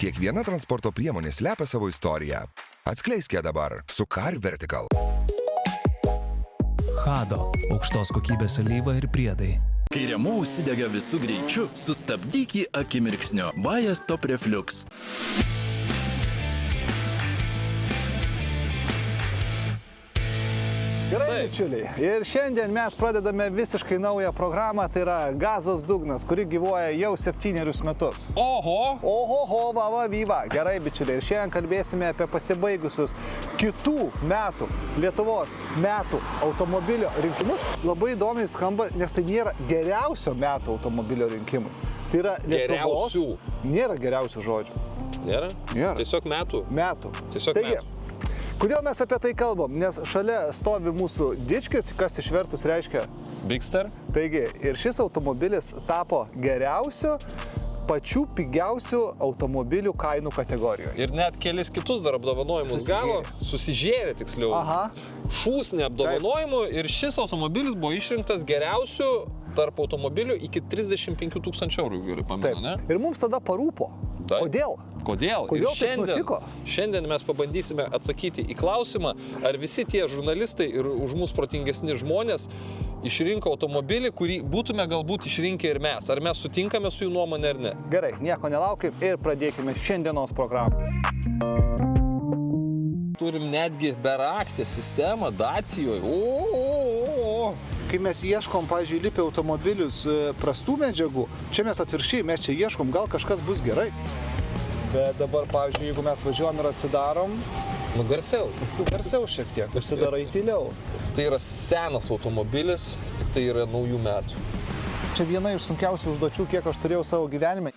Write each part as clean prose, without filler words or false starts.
Kiekviena transporto priemonė slepia savo istoriją. Atskleisk ją dabar su Car Vertical. Hado – aukštos kokybės alyva ir priedai. Kai rėmuo užsidega visų greičiu, sustabdyk jį akimirksniu. Baja Stop Reflux. Gerai, bičiuliai. Ir šiandien mes pradedame visiškai naują programą, tai yra Gazos dugnas, kuri gyvuoja jau 7 metus. Oho! Oho, va, vyva. Gerai, bičiuliai. Ir šiandien kalbėsime apie pasibaigusius kitų metų, Lietuvos metų automobilio rinkimus. Labai įdomiai skamba, nes tai nėra geriausio metų automobilio rinkimai. Tai yra Lietuvos... Geriausių. Nėra geriausių žodžių. Nėra? Nėra. Tiesiog metų. Metų. Tiesiog Taigi, metų. Kodėl mes apie tai kalbam? Nes šalia stovi mūsų dičkis, kas išvertus reiškia... Bigster? Taigi, ir šis automobilis tapo geriausiu, pačių pigiausių automobilių kainų kategorijoje. Ir net kelis kitus dar apdovanojimus gavo, susižėrė tiksliau. Aha. Šūsnį apdovanojimų ir šis automobilis buvo išrinktas geriausiu tarp automobilių iki 35 000 eurų, gerai pamenu, ne? Ir mums tada parūpo. Taip. Kodėl? Kodėl? Kodėl taip nutiko? Šiandien mes pabandysime atsakyti į klausimą, ar visi tie žurnalistai ir už mus protingesni žmonės išrinko automobilį, kurį būtume galbūt išrinkę ir mes. Ar mes sutinkame su jų nuomonė ar ne? Gerai, nieko nelaukim ir pradėkime šiandienos programą. Turim netgi beraktę sistemą Dacijoje. Kai mes ieškom, pavyzdžiui, lipę automobilius prastų medžiagų, čia mes atvirkščiai, mes čia ieškom, gal kažkas bus gerai. Bet dabar, pavyzdžiui, jeigu mes važiuojam ir atsidarom... Nu, garsiau. Garsiau šiek tiek, užsidarai tyliau. Tai yra senas automobilis, tik tai yra naujų metų. Čia viena iš sunkiausių užduočių, kiek aš turėjau savo gyvenime.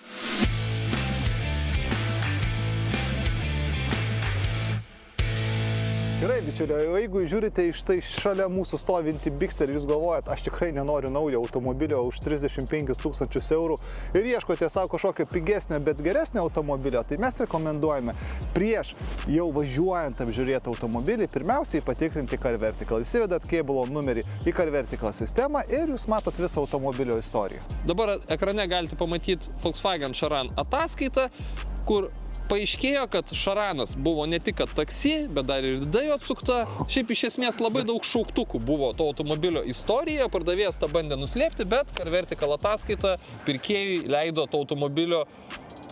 Gerai, bičiuliai, jeigu žiūrite iš tai šalia mūsų stovinti Bigster ir jūs galvojat, aš tikrai nenoriu naujo automobilio už 35 000 eurų ir ieškote savo kažkokio pigesnio, bet geresnio automobilio, tai mes rekomenduojame prieš jau važiuojant apžiūrėti automobilį, pirmiausiai patikrinti Car Vertical. Įsivedat kėbulo numerį į Car Vertical sistemą ir jūs matot visą automobilio istoriją. Dabar ekrane galite pamatyti Volkswagen Charan ataskaitą, kur paaiškėjo, kad Charanas buvo ne tik taksi, bet dar ir vida jo atsukta. Šiaip iš esmės labai daug šauktukų buvo to automobilio istorija, pardavėjas tą bandė nuslėpti, bet Car Vertical ataskaita pirkėjui leido to automobilio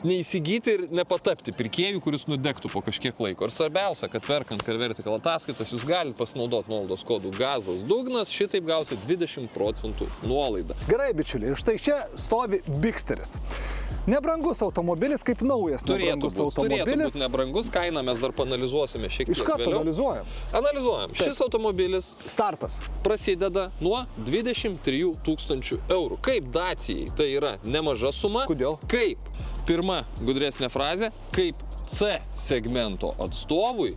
neįsigyti ir nepatapti pirkėjų, kuris nudegtų po kažkiek laiko. Ir svarbiausia, kad perkant Car Vertical ataskaitas, jūs galite pasinaudoti nuolaidos kodų Gazos dugnas, šitaip gausit 20% nuolaidą. Gerai, bičiuliai, štai čia stovi Bigsteris. Nebrangus automobilis, kaip naujas nebrangus automobilis. Turėtų būti nebrangus, kainą mes dar panalizuosime šiek tiek Iš karto vėliau. analizuojam. Analizuojam. Taip. Šis automobilis Startas. prasideda nuo 23 000 eurų. Kaip Dacijai tai yra nemaža suma. Kodėl? Kaip pirma gudresnė frazė, kaip C segmento atstovui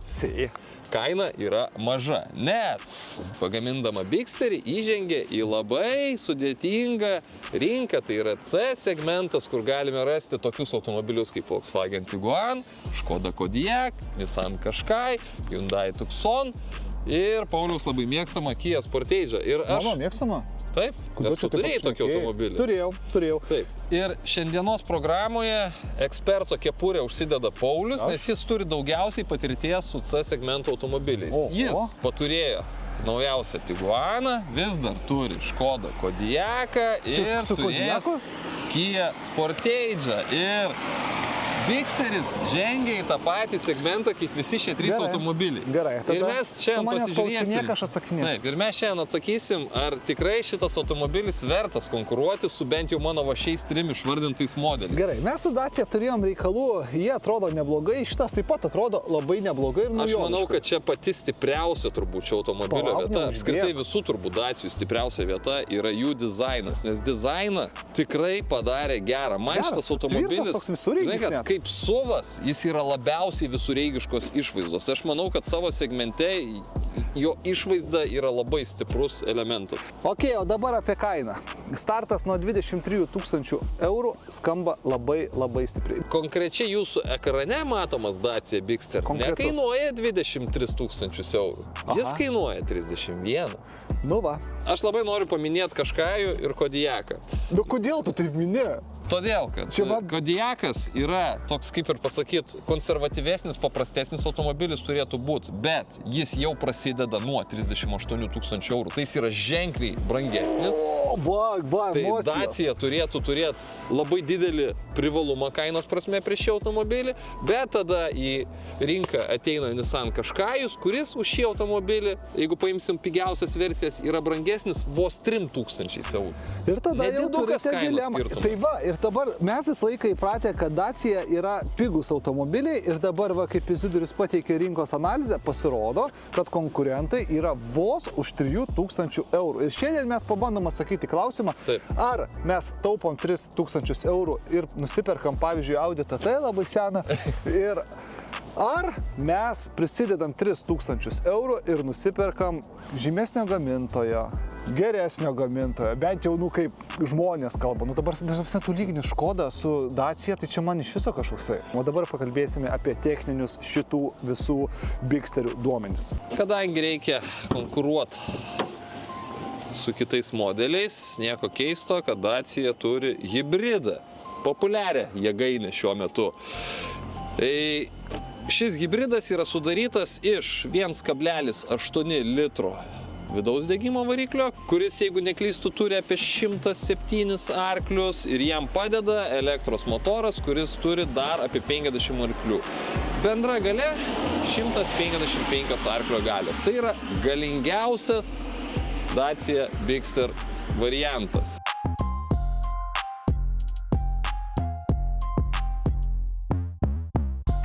kaina yra maža, nes pagamindama Bigsterį įžengė į labai sudėtingą rinką, tai yra C segmentas, kur galime rasti tokius automobilius kaip Volkswagen Tiguan, Škoda Kodiaq, Nissan Qashqai, Hyundai Tucson ir Pauliaus labai mėgstama Kia Sportage. Ir aš... Mano mėgstama? Taip, nes tu turėjai tokį automobilį. Turėjau. Taip. Ir šiandienos programoje eksperto kepurę užsideda Paulius, nes jis turi daugiausiai patirties su C segmento automobiliais. Jis paturėjo naujausią Tiguaną, vis dar turi Škoda Kodiaqą ir turės Kia Sportage. Ir Bigsteris žengia į tą patį segmentą, kaip visi šie trys automobiliai. Gerai, tada ir mes šiandien pasižiūrėsim. Aš atsakinėsiu. Taip, ir mes šiandien atsakysim, ar tikrai šitas automobilis vertas konkuruoti su bent jau mano va šiais trim išvardintais modeliais. Gerai, mes su Dacia turėjom reikalų, jie atrodo neblogai, šitas taip pat atrodo labai neblogai ir naujoviškai. Aš manau, kad čia pati stipriausia turbūt šio automobilio vieta. Apskritai visų turbūt Dacijų stipriausia vieta yra jų dizainas, nes dizainą tikrai padarė gerą. Man šitas automobilis, kaip SUV-as, jis yra labiausiai visureigiškos išvaizdos. Aš manau, kad savo segmente jo išvaizda yra labai stiprus elementas. Ok, o dabar apie kainą. Startas nuo 23 000 eurų skamba labai stipriai. Konkrečiai jūsų ekrane matomas Dacia Bigster nekainuoja 23 000 eurų. Jis kainuoja 31. Nu va. Aš labai noriu paminėti Qashqaių ir Kodiaqą. Nu kodėl tu taip minėjai? Todėl, kad Kodiaqas yra toks, kaip ir pasakyt, konservatyvesnis, paprastesnis automobilis turėtų būti, bet jis jau prasideda nuo 38 tūkstančių eurų. Tai jis yra ženkliai brangesnis. Tai emocijos. Dacia turėtų turėti labai didelį privalumą kainos prasme prieš šį automobilį, bet tada į rinką ateina Nissan Qashqai'us, kuris už šį automobilį, jeigu paimsim pigiausias versijas, yra brangesnis vos 3 tūkstančiais eurų. Ir tada jau Nedidukas turite kainos dilemą. skirtumas. Tai va, ir dabar mes visą laiką įpratę, kad Dacia yra pigus automobiliai ir dabar, va, kaip Izidorius pateikė rinkos analizę, pasirodo, kad konkurentai yra vos už 3000 eurų. Ir šiandien mes pabandom atsakyti klausimą, Taip. ar mes taupom 3000 eurų ir nusiperkam, pavyzdžiui, Audi TT labai seną, ir ar mes prisidedam 3000 eurų ir nusiperkam žymesnio gamintojo, geresnio gamintojo, bent jau, kaip žmonės kalba. Dabar tu lygini Škodą su Dacia, tai čia man iš viso kažkoksai. O dabar pakalbėsime apie techninius šitų visų bigsterių duomenis. Kadangi reikia konkuruoti su kitais modeliais, nieko keisto, kad Dacia turi hibridą, populiarią jėgainę šiuo metu. Tai šis hibridas yra sudarytas iš 1,8 litro vidaus degimo variklio, kuris, jeigu neklystų, turi apie 107 arklius ir jam padeda elektros motoras, kuris turi dar apie 50 arklių. Bendra galia 155 arklio galios. Tai yra galingiausias Dacia Bigster variantas.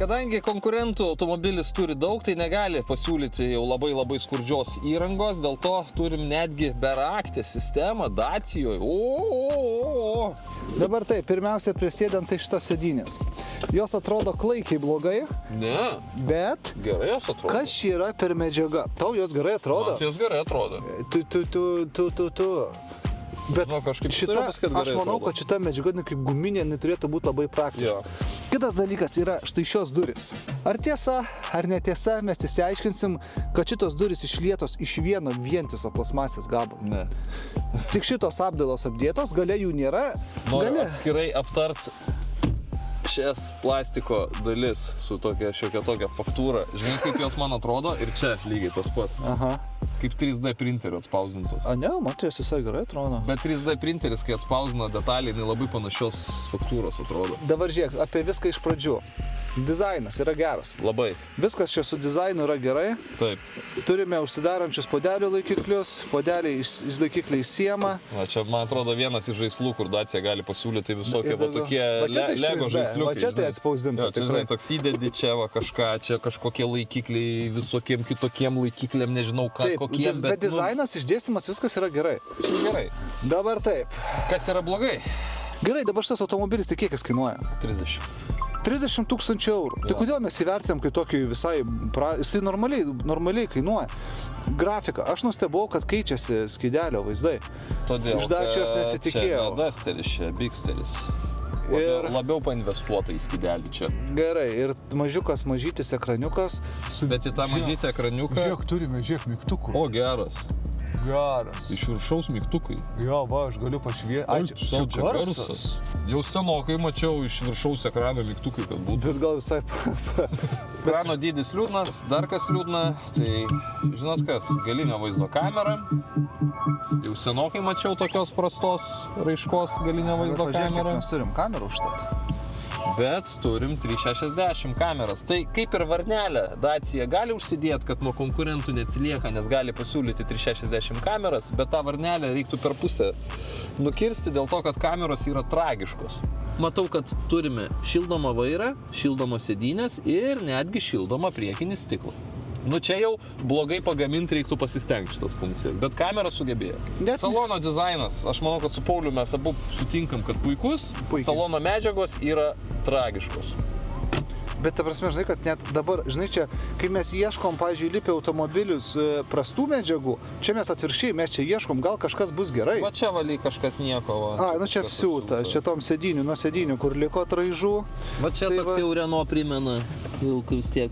Kadangi konkurentų automobilis turi daug, tai negali pasiūlyti jau labai skurdžios įrangos, dėl to turim netgi beraktę sistemą Dacijoje. Dabar tai, pirmiausia, prisėdant tai šitos sėdynės. Jos atrodo klaikiai blogai, Ne, bet gerai jos atrodo. kas čia yra per medžiaga? Tau jos gerai atrodo? Jos gerai atrodo. Tu. Bet Nu, kažkaip šita, turiu pasakyt, gerai aš manau, atrodo. kad šita medžiaga kaip guminė neturėtų būti labai praktiška. Jo. Kitas dalykas yra štai šios duris. Ar tiesa, ar netiesa, mes išsiaiškinsim, kad šitos duris išlietos iš vieno vientiso plasmasės gabalo. Ne. Tik šitos apdailos apdėtos, gale jų nėra. Noriu Gale. atskirai aptart šias plastiko dalis su tokia šiokia tokia faktūra. Žinai, kaip jos man atrodo, ir čia lygiai tas pats. Aha. Kaip 3D printerio atspausdintos. A ne, man tai jos visai gerai atrodo. Bet 3D printeris, kai atspausdina detalį, jinai labai panašios faktūros atrodo. Dabar žiūrėk, apie viską iš pradžių. Dizainas yra geras. Labai. Viskas čia su dizainu yra gerai. Taip. Turime užsidarančius podelių laikiklius, podeliai laikikliai siema. Va, čia, man atrodo, vienas iš žaislų, kur Dacia gali pasiūlyti visokie va tokie Va čia tai iš Lego 3D, žaisliukai. va čia tai žinai. atspausdinta, Jo, čia, tikrai. žinai, toks įdedi čia va kažką, čia kažkokie laikikliai, visokiem kitokiem laikikliam, nežinau ką, Taip, kokie, bet dizainas, išdėstymas, viskas yra gerai. Gerai. Dabar taip. Kas yra blogai? Gerai, dabar šitas automobilis, tai kiek jis kainuoja? 30. 30 000 eurų. Tai kodėl mes įvertinam kaip tokį visai, jisai normaliai kainuoja. Grafika. Aš nustebau, kad keičiasi skydelio vaizdai. Todėl, Iš Dacios kad nesitikėjau. Čia ne Dusteris, čia Bigsteris. Ir- Labiau painvestuota į skydelį čia. Gerai, ir mažiukas, mažytis ekraniukas. Bet į tą mažytę ekraniuką... turime, mygtukų. O, geras. Geras. Iš viršaus mygtukai. Jo, va, aš galiu pašviesti. Čia garsas. Jau senokai mačiau iš viršaus ekrano mygtukai, kad būtų. Bet gal visai... Ekrano dydis liūdnas, dar kas liūdna, tai žinot kas, galinio vaizdo kamera. Jau senokai mačiau tokios prastos raiškos galinio vaizdo kamerą. Mes turim kamerą užtat. Bet turim 360 kameras. Tai kaip ir varnelė, Dacia gali užsidėti, kad nuo konkurentų neatsilieka, nes gali pasiūlyti 360 kameras, bet tą varnelę reiktų per pusę nukirsti dėl to, kad kameros yra tragiškos. Matau, kad turime šildomą vairą, šildomos sėdynės ir netgi šildomą priekinį stiklą. Nu čia jau blogai pagaminti reiktų pasistengti šitas funkcijas, bet kamera sugebėjo. Salono dizainas, aš manau, kad su Pauliu mes abu sutinkam, kad puikus. Puikiai. Salono medžiagos yra tragiškos. Bet ta prasme, žinai, kad net dabar, žinai, čia, kai mes ieškom, pavyzdžiui, lipę automobilius prastų medžiagų, čia mes atvirkščiai, mes čia ieškom, gal kažkas bus gerai. Va čia valy kažkas nieko. Va. Nu čia apsiūta, čia tom sėdinių, nuo sėdinių, kur liko atraižų. Va čia Tai toks va. jau Renault primena. jau vis tiek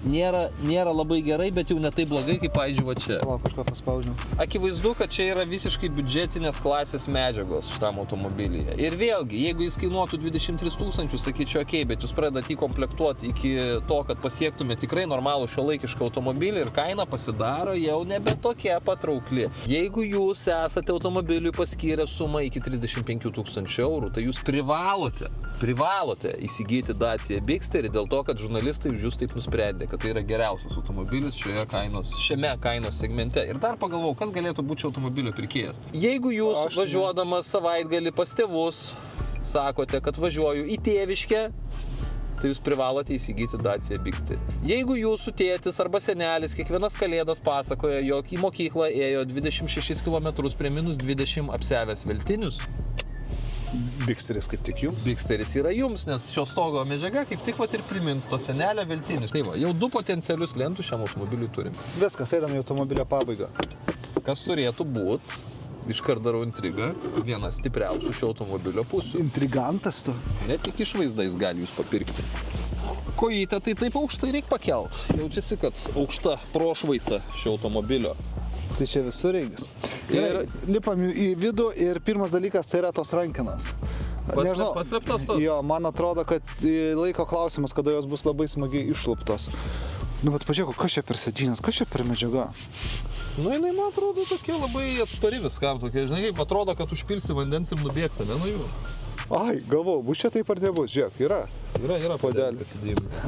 nėra labai gerai, bet jau ne taip blogai, kaip, pavyzdžiui, va čia. Palauk, kažką paspaudžiau. Akivaizdu, kad čia yra visiškai biudžetinės klasės medžiagos šitam automobilyje. Ir vėlgi, jeigu jis kainuotų 23 000, sakyčiau, okei, bet jūs pradedat jį komplektuoti iki to, kad pasiektume tikrai normalų šiuolaikišką automobilį ir kaina pasidaro jau nebe tokia patraukli. Jeigu jūs esate automobiliui paskyrę sumą iki 35 000 eurų, tai jūs privalote įsigyti Dacia Bigsterį dėl to, kad žurnalistai už jūs taip nusprendė, kad tai yra geriausias automobilis šiame kainos segmente. Ir dar pagalvojau, kas galėtų būti automobilio pirkėjas. Jeigu jūs važiuodamas savaitgalį pas tėvus sakote, kad važiuoju į Tėviškę, tai jūs privalote įsigyti Dacia Bigsterį. Jeigu jūsų tėtis arba senelis kiekvienas kalėdas pasakoja, jog į mokyklą ėjo 26 km prie -20 apsiavęs veltinius, Bigsteris kaip tik jums? Bigsteris yra jums, nes šio stogo medžiaga kaip tik ir primins to senelio veltinius. Tai va, jau 2 potencialius klientus šiam automobiliui turim. Viskas, eidam į automobilio pabaigą. Kas turėtų būti, iškart darau intrigą, vienas stipriausių šio automobilio pusių. Intrigantas tu. Ne tik išvaizdais gali jūs papirkti. Kojytę tai taip aukštai reikia pakelt. Jaučiasi, kad aukšta prošvaisa šio automobilio. Tai čia visur reigis. Ir lipam į vidų ir pirmas dalykas tai yra tos rankinas. Paslėptos tos? Jo, man atrodo, kad laiko klausimas, kada jos bus labai smagiai išluptos. Nu, bet pažiūrėk, kas čia per sėdynės, kas čia per medžiaga? Nu, jinai, man atrodo, tokia labai atspari viskam, tokia, žinai, kaip atrodo, kad užpilsi vandens ir nubėgsi, ne nuo jų. Ai, galvoju, bus čia taip ar nebus, žiūrėk, yra. Yra Puodelį.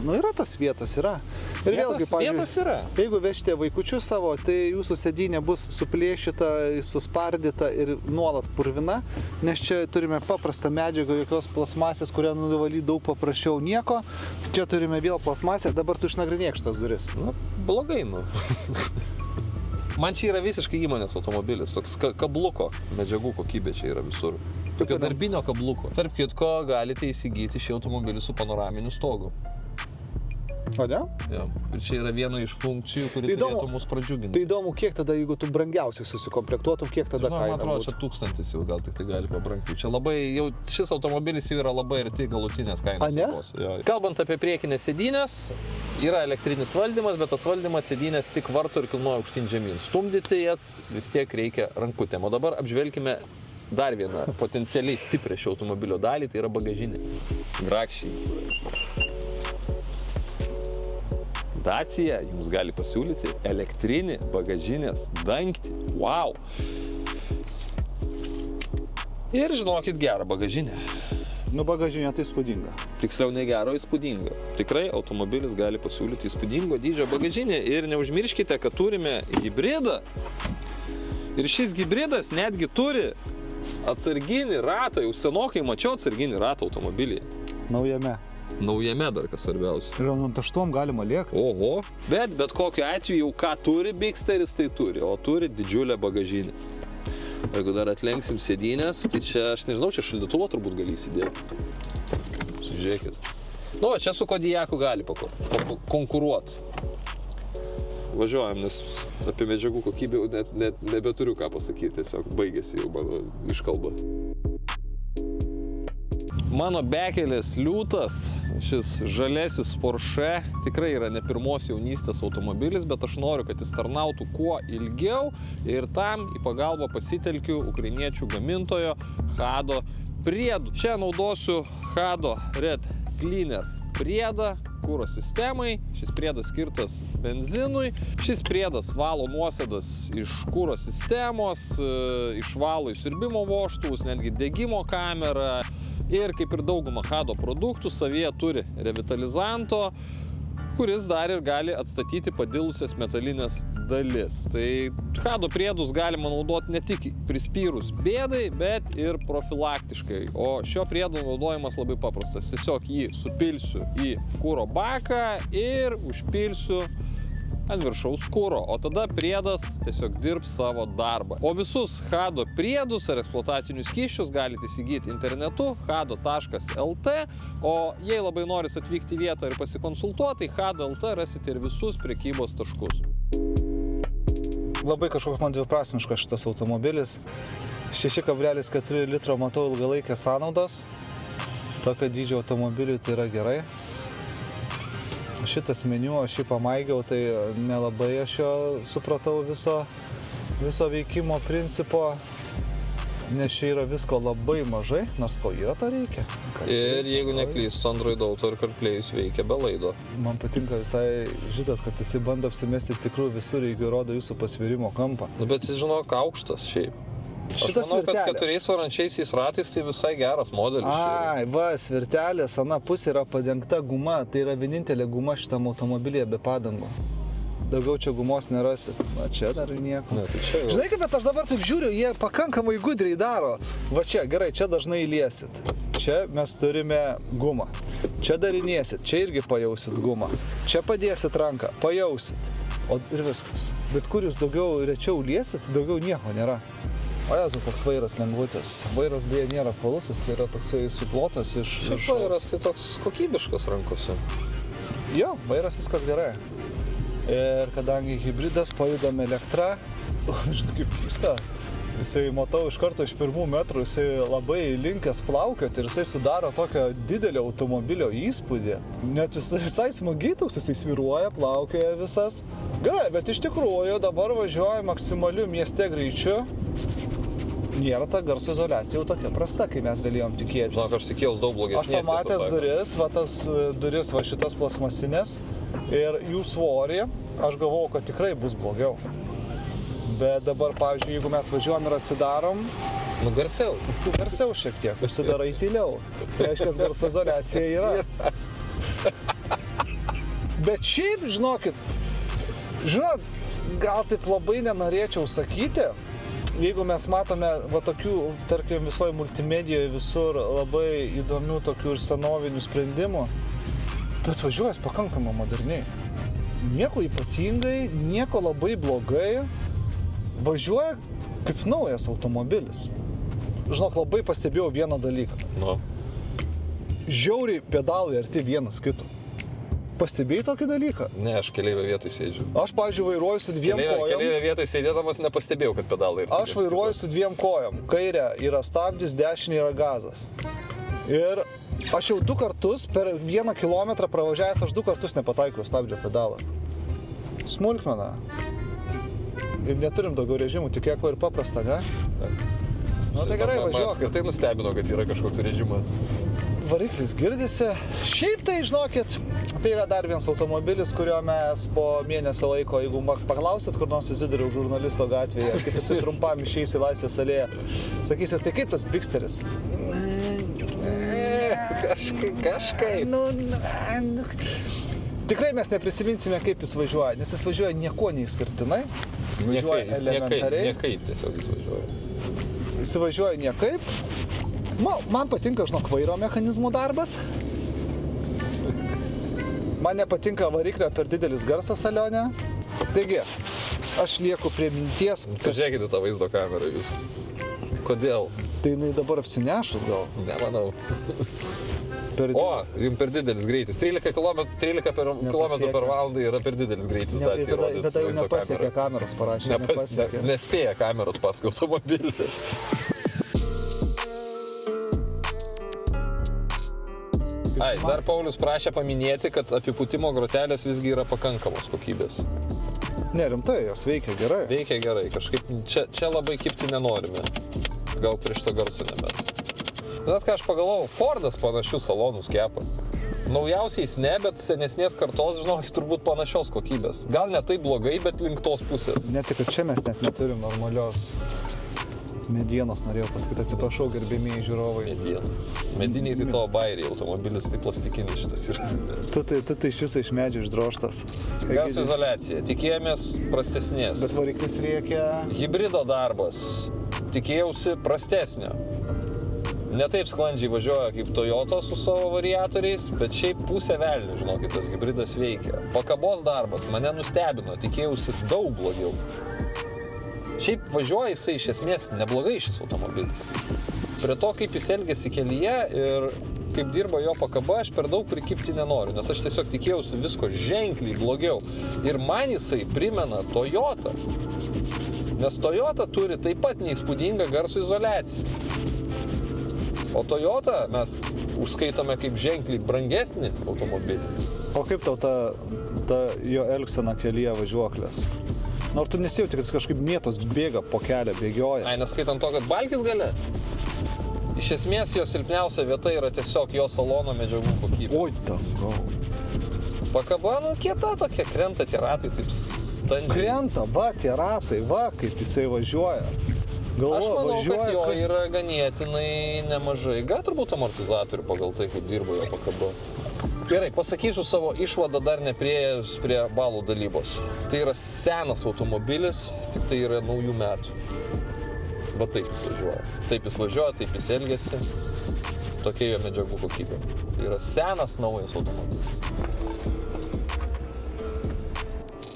Nu, yra tos vietos, yra. Ir vėlgi, vietos yra. Jeigu vežite vaikučius savo, tai jūsų sėdynė bus suplėšyta, suspardyta ir nuolat purvina, nes čia turime paprastą medžiagą, jokios plasmasės, kurią nuvalyti daug paprasčiau nieko. Čia turime vėl plasmasę, dabar tu išnagrinėk šitas duris. Nu, blogai, nu. Man čia yra visiškai įmonės automobilis, toks kabluko medžiagų kokybė čia yra visur. Tokio darbinio kabluko. Tarp kitko, galite įsigyti šį automobilį su panoraminiu stogu. O ne? Ja. Ir čia yra viena iš funkcijų, kuri turėtų mus pradžiuginti. Tai įdomu, kiek tada, jeigu tu brangiausiai susikomplektuotum, kiek tada kaina būtų? Man atrodo, čia 1000 jau gal tik tai gali pabrangti. Čia labai, jau šis automobilis jau yra labai arti galutinės kainos. A, ne? Ja. Kalbant apie priekinės sėdynės, yra elektrinis valdymas, bet tas valdymas sėdynės tik varto ir kilnoja aukštyn žemyn. Stumdyti jas vis tiek reikia rankutėm. O dabar apžvelkime dar vieną potencialiai stiprią šio automobilio dalį, tai yra bagažinė. Grakščiai. Dacia jums gali pasiūlyti elektrinį bagažinės dangtį. Wow! Ir žinokit, gerą bagažinę. Nu, bagažinė tai įspūdinga. Tiksliau, ne gero, įspūdinga. Tikrai automobilis gali pasiūlyti įspūdingo dydžio bagažinę. Ir neužmirškite, kad turime hibridą. Ir šis hibridas netgi turi atsarginį ratą. Jau senokai mačiau atsarginį ratą automobilyje. Naujame dar kas svarbiausia. Ir ant aštuom galima lėkti. Oho. Bet kokiu atveju jau ką turi Bigsteris, tai turi. O turi didžiulę bagažinę. Jeigu dar atlenksim sėdynės, tai čia, aš nežinau, čia šaldytuvo turbūt gali įsidėti. Žiūrėkit. Nu, čia su Kodiaku gali konkuruoti. Važiuojam, nes apie medžiagų kokybę net nebeturiu ką pasakyti. Tiesiog baigėsi jau mano iškalba. Mano bekelės liūtas, šis žalesis Porsche, tikrai yra ne pirmos jaunystės automobilis, bet aš noriu, kad jis tarnautų kuo ilgiau ir tam į pagalbą pasitelkiu ukrainiečių gamintojo Hado priedų. Čia naudosiu Hado Red Cleaner priedą kuro sistemai. Šis priedas skirtas benzinui. Šis priedas valo nuosėdas iš kuro sistemos, išvalo įsiurbimo vožtuvus, netgi degimo kamerą. Ir kaip ir dauguma Hado produktų, savyje turi revitalizanto, kuris dar ir gali atstatyti padilusias metalinės dalis. Tai Hado priedus galima naudoti ne tik prispyrus bėdai, bet ir profilaktiškai. O šio priedo naudojimas labai paprastas. Tiesiog jį supilsiu į kuro baką ir užpilsiu ant viršaus kuro, o tada priedas tiesiog dirbs savo darbą. O visus Hado priedus ar eksploatacinius skysčius galite įsigyti internetu hado.lt, o jei labai noris atvykti į vietą ir pasikonsultuoti, tai Hado.lt rasite ir visus prekybos taškus. Labai kažkoks man dviprasmiškas šitas automobilis. 6,4 litro matau ilgalaikės sąnaudos. Tokio dydžio automobiliui tai yra gerai. šitas meniu aš jį pamaigiau, tai nelabai aš jo supratau viso veikimo principo. Nes čia yra visko labai mažai, nors ko yra, to reikia. Ir jeigu neklystu, Android Auto ir CarPlay'us veikia be laido. Man patinka visai šitas, kad jisai bando apsimesti tikrų visur, jeigu rodo jūsų pasvirimo kampą. Nu, bet jis žinok, aukštas šiaip. Šitas aš manau, kad svirtelė. 4 varančiaisiais ratais tai visai geras modelis. Ai, va, svirtelės, ana pusė yra padengta guma, tai yra vienintelė guma šitam automobilyje be padangų. Daugiau čia gumos nerasit. Na, čia dar nieko. Ne, tai čia jau. Žinai, kaip, bet aš dabar taip žiūriu, jie pakankamai gudriai daro. Va čia, gerai, čia dažnai liesit. Čia mes turime gumą. Čia darinėsit, čia irgi pajausit gumą. Čia padėsit ranką, pajausit. O ir viskas. Bet kur jūs daugiau rečiau liesit, daugiau nieko nėra. O jezu, koks vairas lengvutis. Vairas beje nėra apvalus, jis yra toksai suplotas iš... Šiaip vairas tai toks kokybiškas rankose. Jo, vairas viskas gerai. Ir kadangi hybridas pajudam elektrą, žinai kaip keista, jisai, matau, iš karto iš pirmų metrų, jisai labai linkęs plaukioti ir jisai sudaro tokią didelį automobilio įspūdį. Net visai smagiai toks, jisai sviruoja, plaukioja visas. Gerai, bet iš tikrųjų dabar važiuoja maksimaliu mieste greičiu. Nėra ta garso izoliacija jau tokia prasta, kai mes galėjom tikėtis. Žinok, aš tikėjausi daug blogesnės. Aš pamatęs duris, va tas duris, va šitas plasmasinės ir jų svorį, aš galvojau, kad tikrai bus blogiau. Bet dabar, pavyzdžiui, jeigu mes važiuojam ir atsidarom, Nu, garsiau. Garsiau šiek tiek, užsidarai tyliau. Tai reiškia, garso izoliacija yra. Bet šiaip, žinokit, gal taip labai nenorėčiau sakyti, jeigu mes matome va tokių, tarkim, visoje multimedijoje visur labai įdomių tokių ir senovinių sprendimų, bet važiuojas pakankamai moderniai. Nieko ypatingai, nieko labai blogai, važiuoja kaip naujas automobilis. Žinok, labai pastebėjau vieną dalyką. Nu. Žiauriai pedalai arti vienas kito. Pastebėjai tokį dalyką? Ne, aš keleivio vietoj sėdžiu. Aš, pavyzdžiui, vairuoju su dviem kojom. Keleivio vietoj sėdėdamas nepastebėjau, kad pedalai yra. Aš vairuoju su dviem kojom. Kairė yra stabdis, dešinė yra gazas. Ir aš jau 2 kartus per 1 kilometrą pravažiavęs, aš 2 kartus nepataikiau stabdžio pedalą. Smulkmena. Ir neturim daugiau režimų, tik kiek ir paprasta, ne? Nu tai gerai, Man važiuok. apskritai nustebino, kad yra kažkoks režimas. Variklis girdisi. Šiaip tai, žinokit, tai yra dar vienas automobilis, kurio mes po mėnesio laiko, jeigu paklausit, kur nors įsidariau žurnalisto gatvėje, kaip jisai trumpam išeis į Laisvės alėją, sakysit, tai kaip tas Bigsteris? Kažkaip. Tikrai mes neprisiminsime, kaip jis važiuoja, nes jis važiuoja nieko neįskirtinai. Jis važiuoja elementariai. Niekaip tiesiog jis važiuoja. Jis važiuoja niekaip. Man patinka, žinok, vairo mechanizmų darbas. Man nepatinka variklio per didelis garsas salone. Taigi, aš lieku prie minties, kad Pažiūrėkite tą vaizdo kamerą jūs. Kodėl? tai jinai dabar apsinešus gal. Nemanau. Per O, jums per didelis greitis. 13 km per valandą yra per didelis greitis. Dacia rodyt tada jau vaizdo nepasiekė kamerą. kameros, parašė. Nepasiekė. Nespėja kameros paskui automobilį. Ai, dar Paulius prašė paminėti, kad apipūtimo grotelės visgi yra pakankamos kokybės. Ne, rimtai, jos veikia gerai. Veikia gerai, kažkaip čia labai kipti nenorime. Gal prieš to garso nebent. Bet ką aš pagalvojau, Fordas panašių salonus kepa. Naujausiais ne, bet senesnės kartos, žinokit, turbūt panašios kokybės. Gal ne taip blogai, bet link tos pusės. Net tik, kad čia mes net neturim normalios medienos, norėjau pasakyti, atsiprašau, gerbėmieji žiūrovai. Mediniai tai to bairiai, automobilis tai plastikinis šitas yra. Tu tai iš viso iš medžio išdroštas. Garso izoliacija, tikėjomės prastesnės. Bet variklis rėkia. Hibrido darbas, tikėjausi prastesnio. Ne taip sklandžiai važiuoja kaip Toyota su savo variatoriais, bet šiaip pusę velnių, žinokit, tas hibridas veikia. Pakabos darbas mane nustebino, tikėjausi daug blogiau. Šiaip važiuoja jisai iš esmės neblogai šis automobilis. Prie to, kaip jis elgėsi kelyje ir kaip dirba jo pakaba, aš per daug prikipti nenoriu, nes aš tiesiog tikėjausi visko ženkliai blogiau. Ir man jisai primena Toyota. Nes Toyota turi taip pat neįspūdingą garso izoliaciją. O Toyota mes užskaitome kaip ženkliai brangesnį automobilį. O kaip tau ta jo elgsena kelyje važiuoklės? Nors tu nesijauti, kad jis kažkaip mėtos bėga po kelią, bėgioja. Ai, neskaitant to, kad balkis gale. Iš esmės jo silpniausia vieta yra tiesiog jo salono medžiagų kokybė. Oi, tau. Pakaba, nu, kieta tokia, krenta tie ratai, taip standžiai. Krenta, va, tie ratai, va, kaip jisai važiuoja. Galvoju, Aš manau, važiuoja, kad jo yra ganėtinai nemažai. Gal turbūt amortizatorių pagal tai, kaip dirbo jo pakaba. Gerai, pasakysiu savo išvadą dar nepriejus prie balų dalybos. Tai yra senas automobilis, tik tai yra naujų metų. Va taip jis važiuoja. Taip jis važiuoja, taip jis elgiasi. Tokia jo medžiagų kokybė. Tai yra senas naujas automobilis.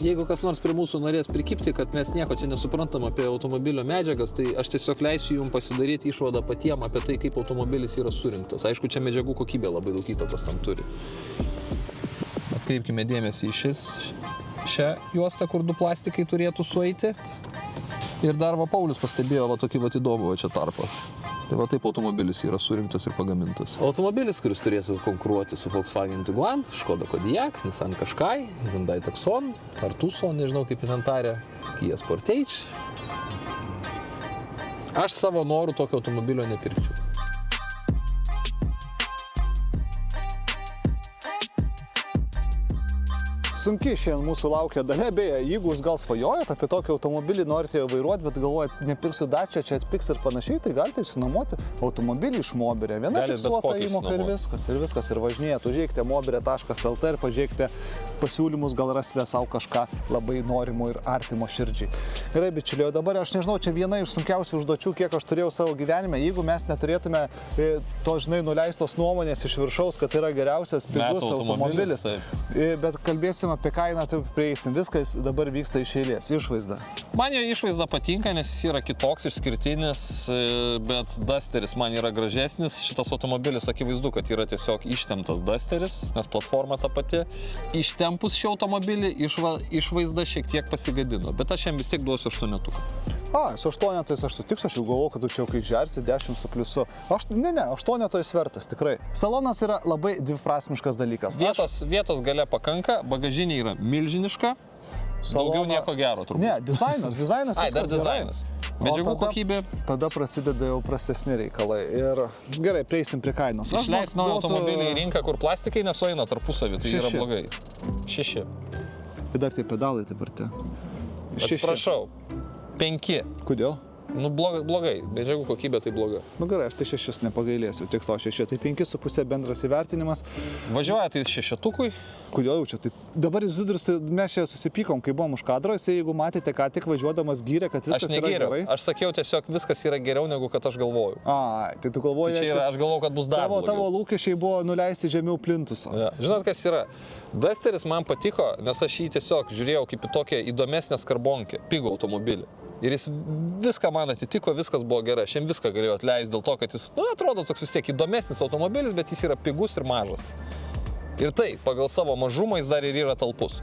Jeigu kas nors prie mūsų norės prikipti, kad mes nieko čia nesuprantam apie automobilio medžiagas, tai aš tiesiog leisiu jums pasidaryti išvadą patiem apie tai, kaip automobilis yra surinktas. Aišku, čia medžiagų kokybė labai daug įtakos tam turi. Atkreipkime dėmesį į šią juostą, kur du plastikai turėtų sueiti. Ir dar va Paulius pastebėjo va tokį va įdomų va čia tarpą. Tai va taip automobilis yra surinktas ir pagamintas. Automobilis, kuris turėtų konkuruoti su Volkswagen Tiguan, Škoda Kodiaq, Nissan Qashqai, Hyundai Tucson, ar Tucson, nežinau kaip ten tarė, Kia Sportage. Aš savo norų tokio automobilio nepirkčiau. Sunkiai šiandien mūsų laukia dalia, beje, jeigu jūs gal svajojat apie tokį automobilį, norite jo vairuoti, bet galvojat, nepirksiu Dacia, čia atpigs ir panašiai, tai galite išsinuomoti automobilį iš Mobiria. Viena fiksuota įmoka ir viskas, ir važinėjat, užžiūrėkite mobiria.lt ir pažiūrėkite pasiūlymus, gal rasite savo kažką labai norimo ir artimo širdžiai. Gerai, bičiuliai, dabar aš nežinau, čia viena iš sunkiausių užduočių, kiek aš turėjau savo gyvenime, jeigu mes neturėtume to, žinai, nuleistos nuomonės iš viršaus, kad yra geriausias pigus automobilis. Bet kalbėsim apie kainą, taip prieisim. Viskas dabar vyksta iš eilės. Išvaizda. Man jo išvaizda patinka, nes jis yra kitoks, išskirtinis, bet Dusteris man yra gražesnis. Šitas automobilis akivaizdu, kad yra tiesiog ištemptas Dusteris, nes platforma ta pati. Ištempus šį automobilį išvaizda šiek tiek pasigadino, bet aš jam vis tiek duosiu 8. Su 8 aš sutiksiu, aš jau galvoju, kad tu čia kai žersi 10 su pliusu. 8 vertas, tikrai. Salonas yra labai dviprasmiškas dalykas. Vietos gale pakanka, bagažinė yra milžiniška, daugiau nieko gero turbūt. Ne, dizainas Ai, dar dizainas. Medžiagų kokybė. Tada prasideda jau prastesni reikalai. Ir gerai, prieisim prie kainos. Išleis naują automobilį į rinką, kur plastikai nesueina tarpusavį, tai yra blogai. 6. Ir dar tie pedalai taip arti. Atsiprašau. 5. Kodėl? Nu, blogai. Medžiagų kokybė tai bloga. Nu gerai, aš tai 6 nepagailėsiu. Tikslo 6, tai 5,5 bendras įvertinimas. Važiuoja tai 6. Kodėl jau čia taip? Dabar jis Zudrius, mes čia susipykom, kai buvom už kadro, jeigu matėte, ką tik važiuodamas gyrė, kad viskas yra gerai. Aš sakiau tiesiog, viskas yra geriau negu kad aš galvojau. Ai, tai tu galvoji, tai aš galvojau, kad bus dar blogiau. Tavo lūkesčiai buvo nuleisti žemiau plintuso. Ja. Žinot, kas yra? Dusteris man patiko, nes aš jį tiesiog žiūrėjau kaip į tokią įdomesnę skarbonkę, pigų automobilį. Ir jis viską man atitiko, viskas buvo gerai. Aš jam viską galėjau atleisti dėl to, kad jis, atrodo toks vis tiek įdomesnis automobilis, bet jis yra pigus ir mažas. Ir tai, pagal savo mažumą jis dar ir yra talpus.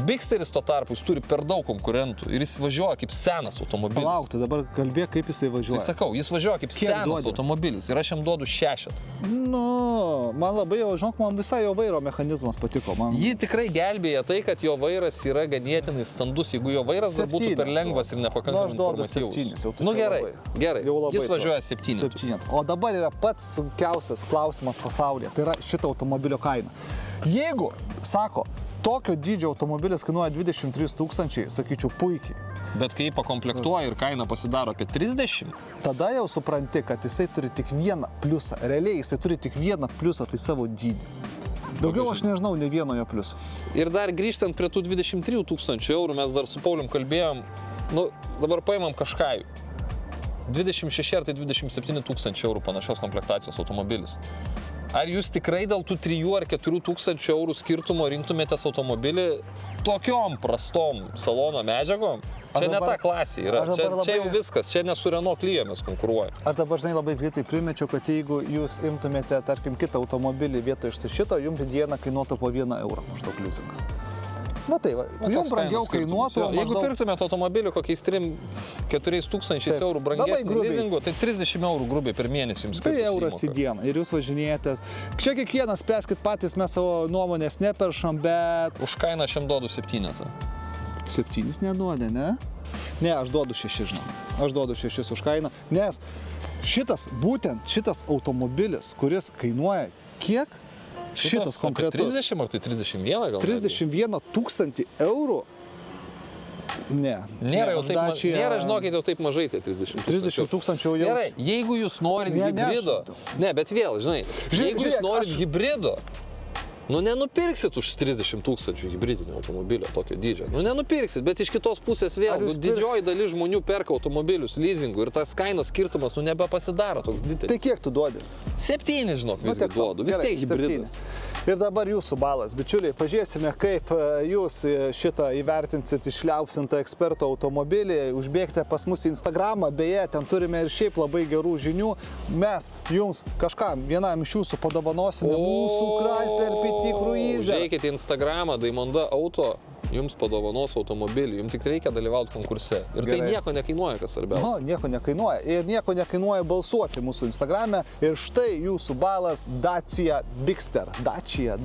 Bigsteris tuo tarpu, jis turi per daug konkurentų ir jis važiuoja kaip senas automobilis. Palauk, tai dabar kalbėk, kaip jisai važiuoja. Tai sakau, jis važiuoja kaip senas automobilis ir aš jam duodu 6. Man labai jau, žinok, man visai jo vairo mechanizmas patiko. Jį tikrai gelbėja tai, kad jo vairas yra ganėtinai standus, jeigu jo vairas būtų per lengvas ir nepakankamai informatyvus. Nu gerai. Jis važiuoja 7. O dabar yra pats sunkiausias klausimas pasaulyje, tai yra šito automobilio kaina. Jeigu, sako, tokio dydžio automobilis kainuoja 23 000, sakyčiau, puikiai. Bet kai pakomplektuoja ir kaina pasidaro apie 30, tada jau supranti, kad jisai turi tik vieną pliusą. Realiai jisai turi tik vieną pliusą, tai savo dydį. Daugiau aš nežinau ne vieno jo pliuso. Ir dar grįžtant prie tų 23 000 eurų, mes dar su Paulium kalbėjom, dabar paimam Qashqai. 26 ar tai 27 000 eurų panašios komplektacijos automobilis. Ar jūs tikrai dėl tų 3 ar 4 tūkstančių eurų skirtumo rinktumėtės automobilį tokiom prastom salono medžiagom? Čia ne ta klasė yra, čia jau viskas, čia ne su Renault Clio mes konkuruojame. Aš dabar žinai labai greitai primečiau, kad jeigu jūs imtumėte, tarkim, kitą automobilį vietoj šito, jums dieną kainuotų po 1 eurą maždaug lizingas. Va tai, va, Nu, jums toks brangiau kainos skirtumas. kainuotų. Jo, jeigu pirktumėte automobilį kokiais 3-4 tūkstančiais Taip. eurų Labai brangesnį grubiai. leasingu, tai 30 eurų grubiai per mėnesį jums Tai skirtųsi euras į įmoka. dieną ir jūs važinėjatės. Čia kiekvienas spręskit patys, mes savo nuomonės neperšam, bet... Už kainą aš jam duodu 7. 7 neduodė, ne? Ne, aš duodu 6, žinau. Aš duodu 6 už kainą, nes būtent šitas automobilis, kuris kainuoja kiek? Šitas konkretus. 30 ar tai 31 gal? 31 000 eurų? Ne. Nėra jau už taip, Dacia- nėra, žinokit, jau taip mažai tai 30 000. 30 000 jau. Gerai, jeigu jūs norit Ne, ne, hybrido, aš- bet vėl, žinai, jeigu jūs žiūrėk, norit aš- hybrido, nu nenupirksit už 30 000 hybridinio automobilio tokio dydžio. Nu nenupirksit, bet iš kitos pusės vėl, Ar jūs didžioji dalis žmonių perka automobilius leasingu ir tas kainos skirtumas nebepasidaro toks didelis. Tai kiek tu duodi? 7, žinok, Nu, visgi tiek to. duodu, vis Gerai, tiek hybridas. 7. Ir dabar jūsų balas, bičiuliai, pažiūrėsime, kaip jūs šitą įvertinsit išliaupsintą eksperto automobilį, užbėgite pas mus į Instagramą, beje, ten turime ir šiaip labai gerų žinių, mes jums kažkam, vienam iš jūsų padovanosime mūsų Chrysler PT Cruiser. Žiūrėkite į Instagramą, Daimonda Auto, jums padovanos automobilį, jums tik reikia dalyvauti konkurse. Ir tai Gerai. nieko nekainuoja, kas svarbiausia. O, nieko nekainuoja. Ir nieko nekainuoja balsuoti mūsų Instagrame. Ir štai jūsų balas Dacia Bigster. Dacia,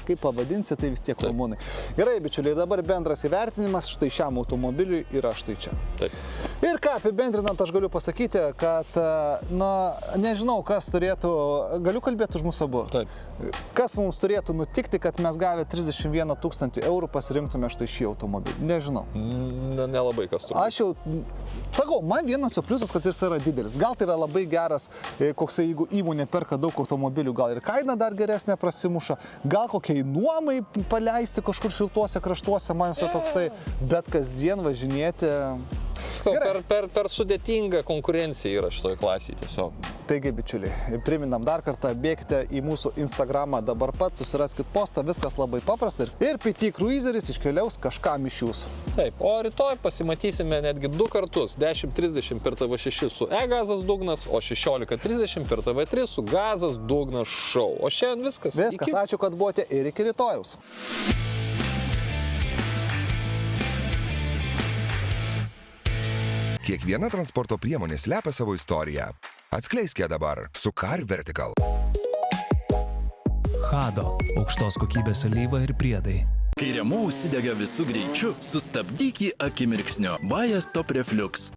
kaip pavadinsi, tai vis tiek rumūnai. Gerai, bičiuliai, dabar bendras įvertinimas štai šiam automobiliui yra štai čia. Taip. Ir ką apibendrinant, aš galiu pasakyti, kad, na, nežinau, kas turėtų, galiu kalbėti už mūsų abu. Taip. Kas mums turėtų nutikti, kad mes gavę 31 000 eurų pasirinktume štai šį automobilį? Nežinau. Nelabai kas turbūt. Aš jau sakau, man vienas jo pliusas, kad jis yra didelis. Gal tai yra labai geras, koksai, jeigu įmonė perka daug automobilių, gal ir kaina dar geresnė prasimuša, gal kokiai nuomai paleisti kažkur šiltuose kraštuose, man jis toksai, bet kasdien važinėti. Sakau, per sudėtingą konkurenciją yra šitoje klasėje tiesiog. Taigi, bičiuliai, priminam dar kartą, bėkite į mūsų Instagramą dabar pat, susiraskit postą, viskas labai paprasta ir PT Cruiseris iškeliaus kažkam iš jūsų. Taip, o rytoj pasimatysime netgi 2 kartus, 10:30 per TV6 su E-gazas dugnas, o 16:30 per TV3 su gazas dugnas šou. O šiandien viskas. Viskas, Iki. ačiū, kad buvote ir iki rytojaus. Kiekviena transporto priemonė slepia savo istoriją. Atskleiskite dabar su Car Vertical. Hado - aukštos kokybės alyva ir priedai. Kai rėmuo užsidega visų greičiu, sustabdyk jį akimirksniu. Baja Stop Reflux.